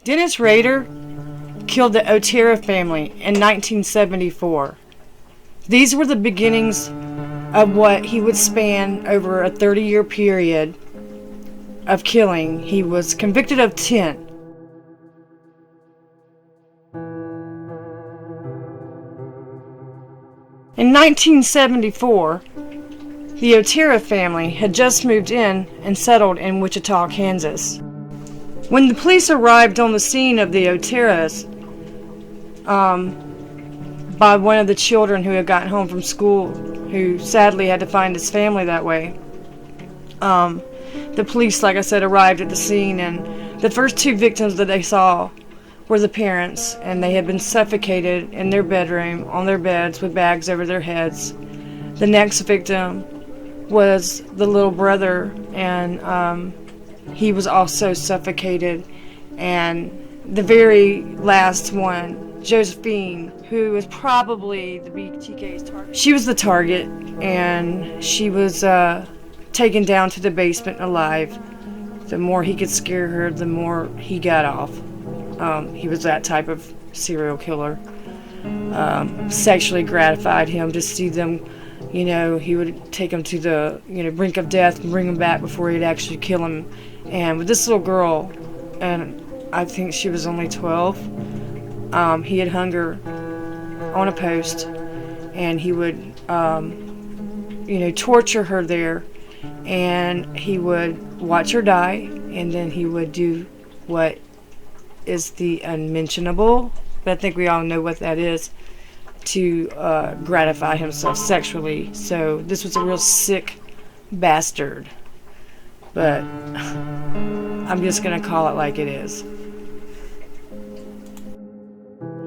Dennis Rader killed the Otera family in 1974. These were the beginnings of what he would span over a 30-year period of killing. He was convicted of 10. In 1974, the Otera family had just moved in and settled in Wichita, Kansas. When the police arrived on the scene of the Oteras, by one of the children who had gotten home from school, who sadly had to find his family that way, the police, like I said, arrived at the scene, and the first two victims that they saw were the parents, and they had been suffocated in their bedroom, on their beds, with bags over their heads. The next victim was the little brother, and he was also suffocated. And the very last one, Josephine, who was probably the BTK's target, she was the target, and she was taken down to the basement alive. The more he could scare her, the more he got off. He was that type of serial killer. Sexually gratified him to see them, you know, he would take them to the, brink of death and bring them back before he'd actually kill them. And with this little girl, and I think she was only 12, he had hung her on a post, and he would, torture her there, and he would watch her die, and then he would do what is the unmentionable, but I think we all know what that is, to gratify himself sexually. So this was a real sick bastard, but I'm just gonna call it like it is.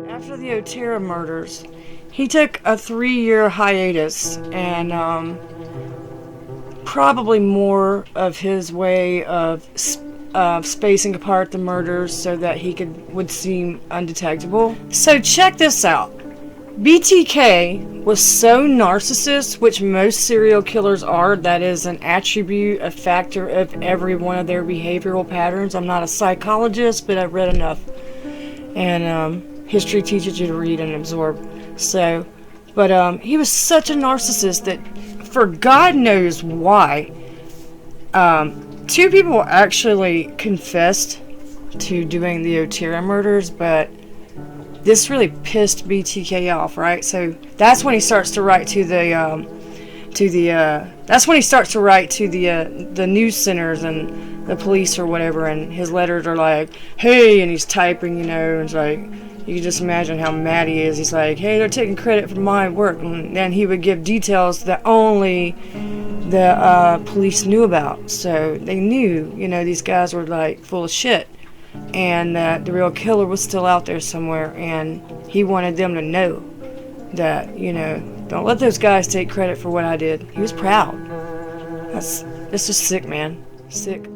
After the Otera murders, he took a 3-year hiatus, and probably more of his way of spacing apart the murders so that he would seem undetectable. So check this out. BTK was so narcissist, which most serial killers are. That is an attribute, a factor of every one of their behavioral patterns. I'm not a psychologist, but I've read enough. And history teaches you to read and absorb. So, but he was such a narcissist that, for God knows why, 2 people actually confessed to doing the Otera murders, but this really pissed BTK off, right? So that's when he starts to write to the news centers and the police or whatever, and his letters are like, hey, and he's typing, and it's like, you can just imagine how mad he is. He's like, hey, they're taking credit for my work, and then he would give details that only the police knew about. So they knew, these guys were like full of shit, and that the real killer was still out there somewhere, and he wanted them to know that, don't let those guys take credit for what I did. He was proud. That's just sick, man. Sick.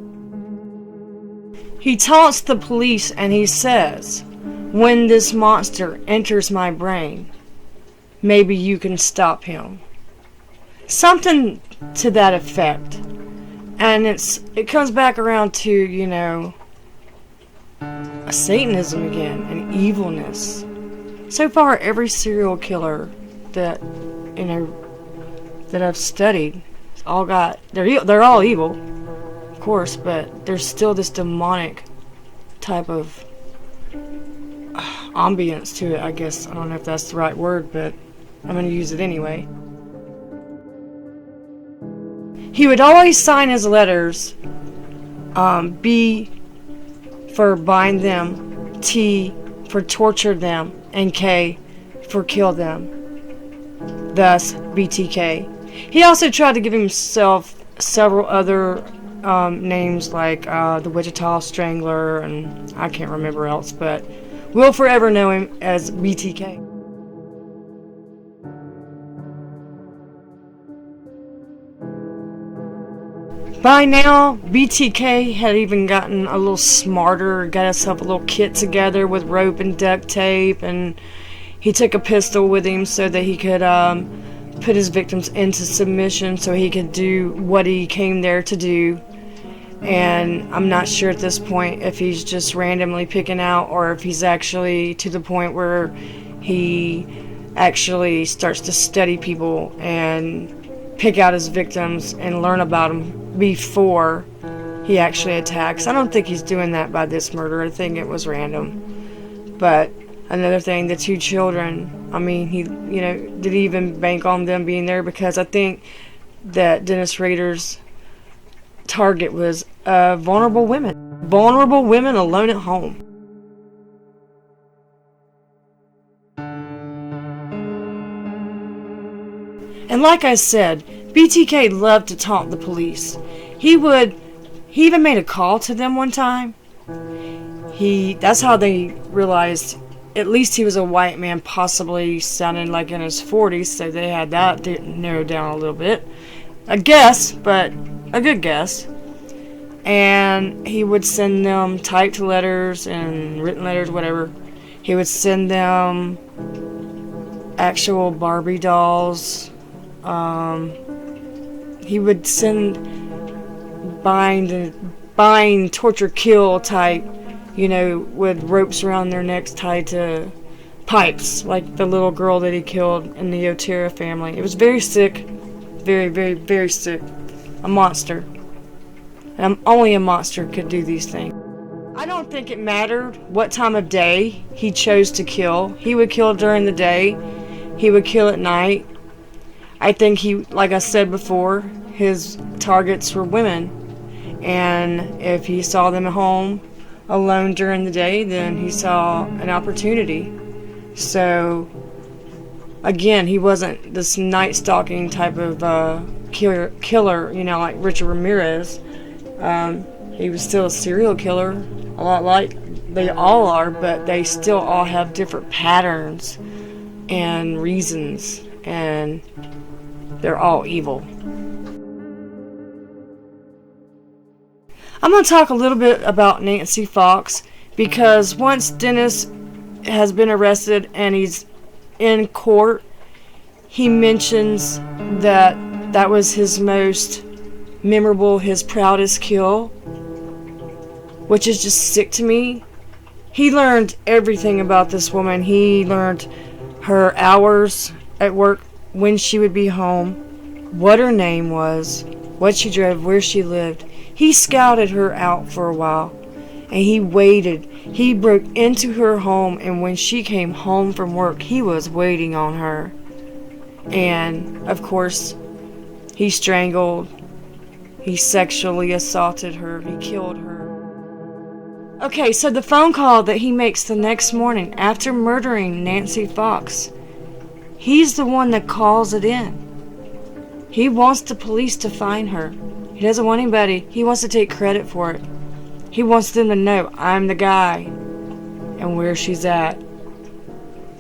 He taunts the police, and he says, when this monster enters my brain, maybe you can stop him. Something to that effect. And it comes back around to, a Satanism again, an evilness. So far, every serial killer that that I've studied, they're all evil, of course, but there's still this demonic type of ambience to it, I guess. I don't know if that's the right word, but I'm going to use it anyway. He would always sign his letters B for bind them, T for torture them, and K for kill them. Thus, BTK. He also tried to give himself several other names like the Wichita Strangler, and I can't remember else, but we'll forever know him as BTK. By now, BTK had even gotten a little smarter, got himself a little kit together with rope and duct tape, and he took a pistol with him so that he could put his victims into submission so he could do what he came there to do. And I'm not sure at this point if he's just randomly picking out or if he's actually to the point where he actually starts to study people and pick out his victims and learn about them before he actually attacks. I don't think he's doing that by this murder. I think it was random. But another thing, the 2 children, I mean, he, did he even bank on them being there? Because I think that Dennis Rader's target was vulnerable women. Vulnerable women alone at home. And like I said, BTK loved to taunt the police. He even made a call to them one time. That's how they realized at least he was a white man, possibly sounding like in his 40s, so they had that narrowed down a little bit. A guess, but a good guess. And he would send them typed letters and written letters, whatever. He would send them actual Barbie dolls. He would send bind, torture, kill type, with ropes around their necks tied to pipes, like the little girl that he killed in the Otera family. It was very sick. Very, very, very sick. A monster. And only a monster could do these things. I don't think it mattered what time of day he chose to kill. He would kill during the day. He would kill at night. I think like I said before, his targets were women. And if he saw them at home alone during the day, then he saw an opportunity. So, again, he wasn't this night stalking type of killer, like Richard Ramirez. He was still a serial killer, a lot like they all are, but they still all have different patterns and reasons, and they're all evil. I'm going to talk a little bit about Nancy Fox, because once Dennis has been arrested and he's in court, he mentions that was his most memorable, his proudest kill, which is just sick to me. He learned everything about this woman. He learned her hours at work, when she would be home, what her name was, what she drove, where she lived. He scouted her out for a while, and he waited. He broke into her home, and when she came home from work, he was waiting on her. And, of course, he strangled, he sexually assaulted her, he killed her. Okay, so the phone call that he makes the next morning after murdering Nancy Fox, he's the one that calls it in. He wants the police to find her. He doesn't want anybody. He wants to take credit for it. He wants them to know, I'm the guy, and where she's at.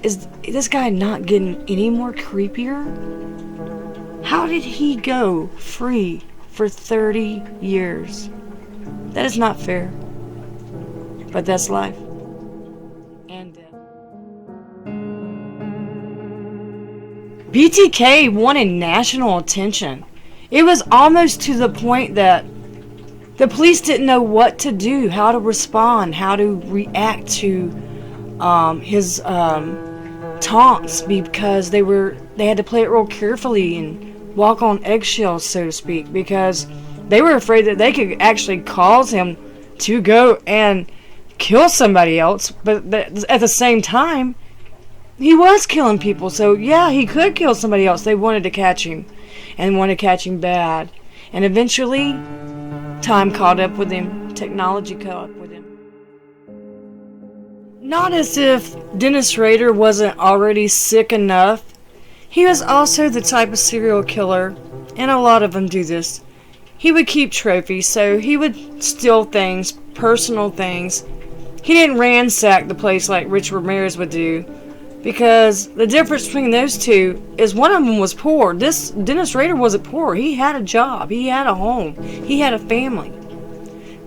Is this guy not getting any more creepier? How did he go free for 30 years? That is not fair. But that's life. And death. BTK wanted national attention. It was almost to the point that the police didn't know what to do, how to respond, how to react to his taunts, because they had to play it real carefully and walk on eggshells, so to speak, because they were afraid that they could actually cause him to go and kill somebody else. But at the same time, he was killing people, so yeah, he could kill somebody else. They wanted to catch him, and wanted to catch him bad. And eventually, time caught up with him. Technology caught up with him. Not as if Dennis Rader wasn't already sick enough. He was also the type of serial killer, and a lot of them do this. he would keep trophies, so he would steal things, personal things. He didn't ransack the place like Rich Ramirez would do, because the difference between those two is one of them was poor. This Dennis Rader wasn't poor. He had a job, he had a home, he had a family.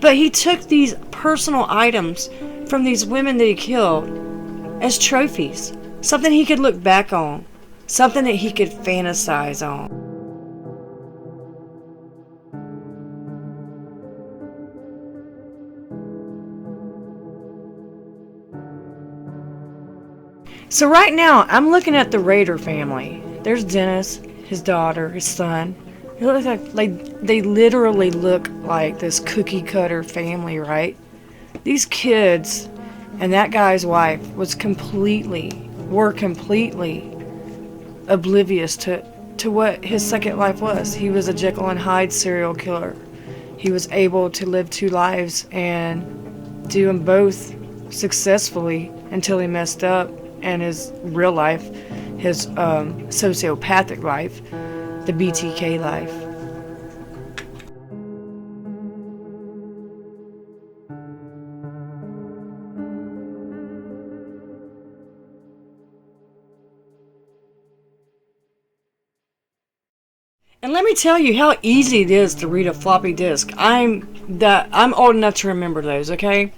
But he took these personal items from these women that he killed as trophies, something he could look back on, something that he could fantasize on. So right now, I'm looking at the Rader family. There's Dennis, his daughter, his son. It looks like they literally look like this cookie cutter family, right? These kids and that guy's wife were completely oblivious to what his second life was. He was a Jekyll and Hyde serial killer. He was able to live two lives and do them both successfully until he messed up. And his real life, his sociopathic life, the BTK life. And let me tell you how easy it is to read a floppy disk. I'm old enough to remember those, okay?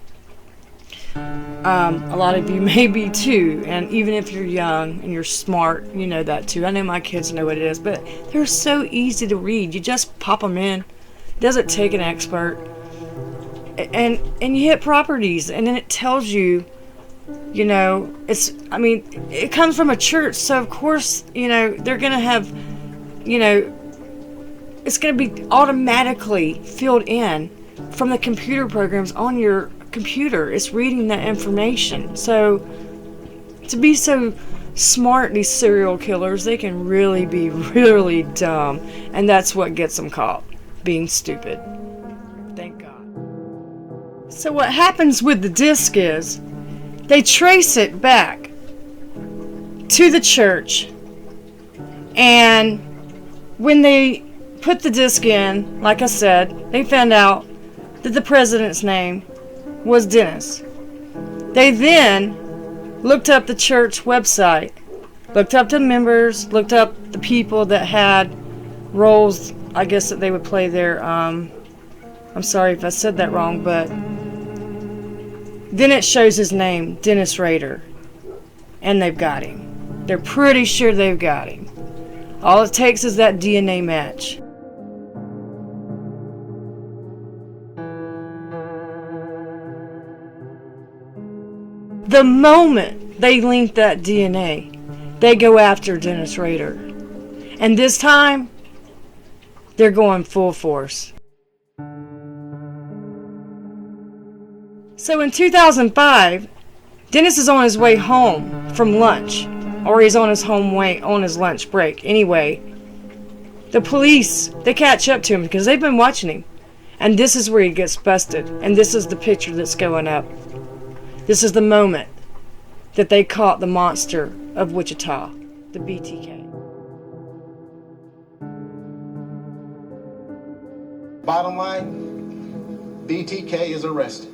A lot of you may be too, and even if you're young and you're smart, you know that too. I know my kids know what it is, but they're so easy to read. You just pop them in. It doesn't take an expert. And you hit properties, and then it tells you, you know, it comes from a church, so of course, you know, they're going to have, you know, it's going to be automatically filled in from the computer programs on your computer. It's reading that information. So to be so smart, these serial killers, they can really be really dumb, and that's what gets them caught, being stupid. Thank God. So what happens with the disc is they trace it back to the church, and when they put the disc in, like I said, they found out that the president's name was Dennis. They then looked up the church website, looked up the members, looked up the people that had roles, I guess, that they would play there. I'm sorry if I said that wrong, but then it shows his name, Dennis Rader, and they've got him. They're pretty sure they've got him. All it takes is that DNA match. The moment they link that DNA, they go after Dennis Rader. And this time, they're going full force. So in 2005, Dennis is on his way home from lunch, or he's on his lunch break. Anyway, the police, they catch up to him because they've been watching him. And this is where he gets busted. And this is the picture that's going up. This is the moment that they caught the monster of Wichita, the BTK. Bottom line, BTK is arrested.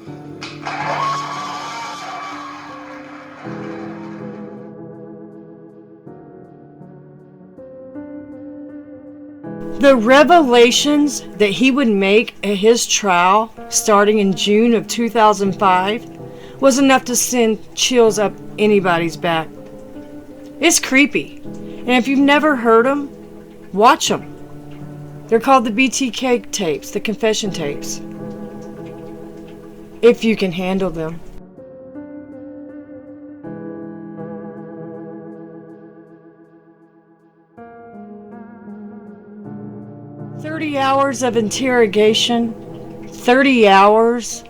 The revelations that he would make at his trial starting in June of 2005 was enough to send chills up anybody's back. It's creepy. And if you've never heard them, watch them. They're called the BTK tapes, the confession tapes. If you can handle them. "30 hours of interrogation, 30 hours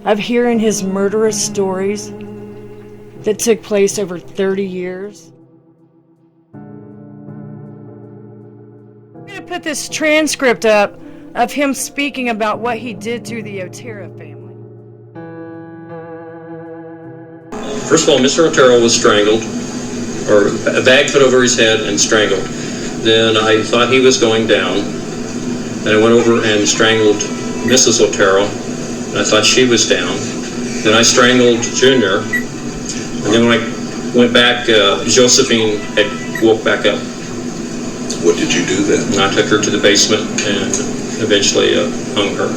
of hearing his murderous stories that took place over 30 years. I'm going to put this transcript up of him speaking about what he did to the Otera family. First of all, Mr. Otera was strangled, or a bag put over his head and strangled. Then I thought he was going down. and I went over and strangled Mrs. Otera, and I thought she was down. Then I strangled Junior, and then when I went back, Josephine had woke back up. What did you do then? And I took her to the basement and eventually hung her.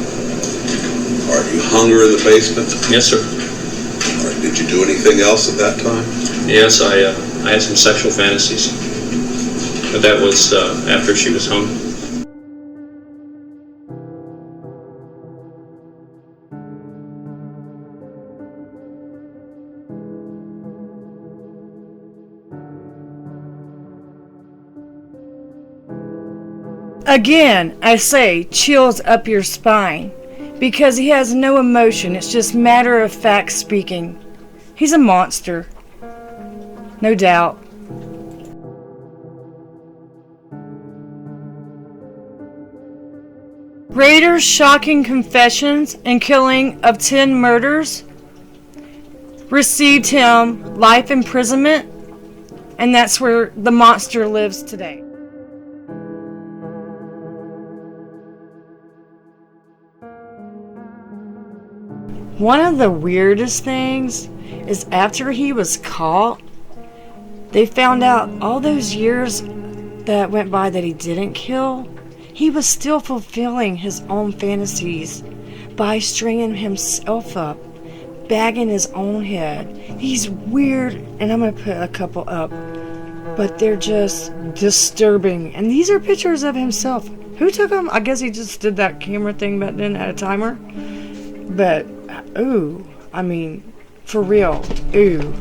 All right, you hung her in the basement? Yes, sir. All right, did you do anything else at that time? Yes, I had some sexual fantasies, but that was after she was hung. Again, I say chills up your spine because he has no emotion. It's just matter of fact speaking. He's a monster. No doubt. Rader's shocking confessions and killing of 10 murders received him life imprisonment, and that's where the monster lives today. One of the weirdest things is after he was caught, they found out all those years that went by that he didn't kill, he was still fulfilling his own fantasies by stringing himself up, bagging his own head. He's weird, and I'm going to put a couple up, but they're just disturbing. And these are pictures of himself. Who took them? I guess he just did that camera thing back then, had a timer. But, ooh, I mean, for real, ooh.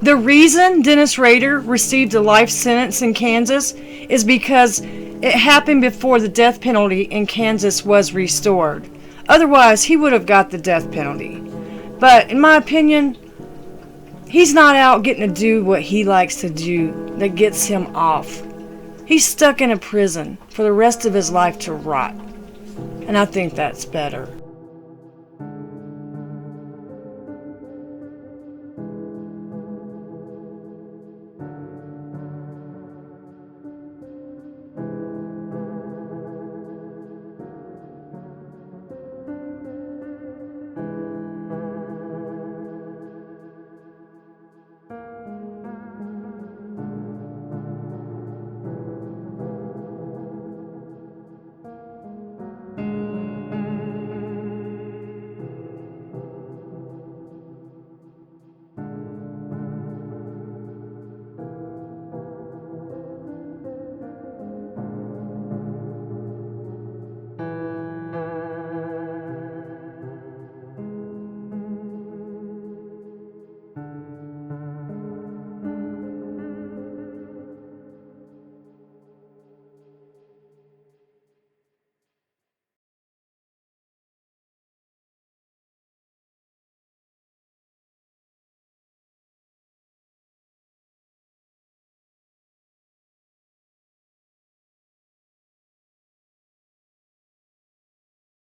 The reason Dennis Rader received a life sentence in Kansas is because it happened before the death penalty in Kansas was restored. Otherwise, he would have got the death penalty. But in my opinion, he's not out getting to do what he likes to do that gets him off. He's stuck in a prison for the rest of his life to rot. And I think that's better.